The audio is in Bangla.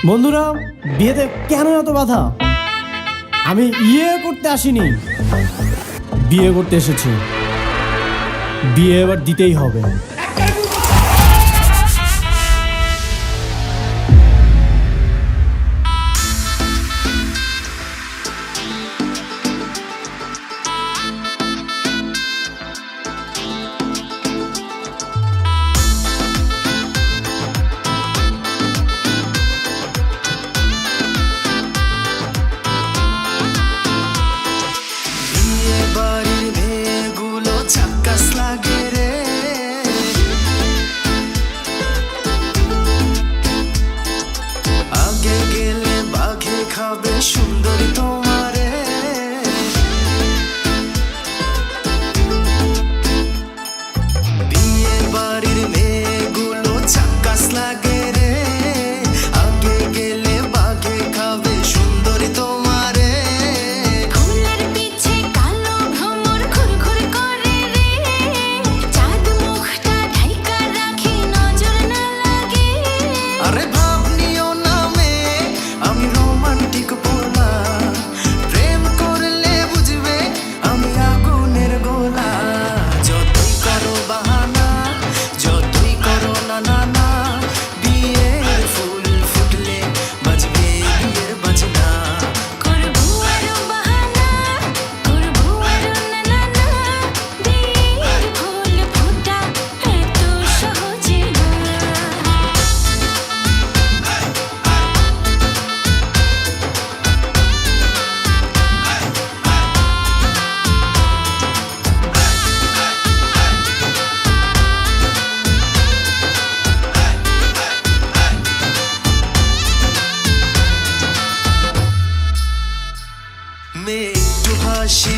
বন্ধুরা, বিয়েতে কেন এত বাধা? আমি ইয়ে করতে আসিনি, বিয়ে করতে এসেছি। বিয়ে এবার দিতেই হবে। সুন্দরী তোমারে বিয়ে বাড়ির মেয়েগুলো ঝাক্কাস লাগে রে, আগে গেলে বাঘে খাবে সুন্দরী তোমারে। ফুলের পিছে কালো ভ্রমর ঘুরঘুর করে রে, চাঁদ মুখটা ঢাইকা রাখি নজর না লাগে। আরে ভাব নিও না মেয়ে, আমি রোমান্টিক পোলা, প্রেম করলে বুঝবে আমি আগুনের গোলা। যতই করো বাহানা, যতই করো না না না, বিয়ের ফুল ফুটলে বাজবে বিয়ের বাজনা। করবো আরো বাহানা, করবো আরো না না না, বিয়ের ফুল ফোটা এত সহজে না। মেয়ে একটু হাসি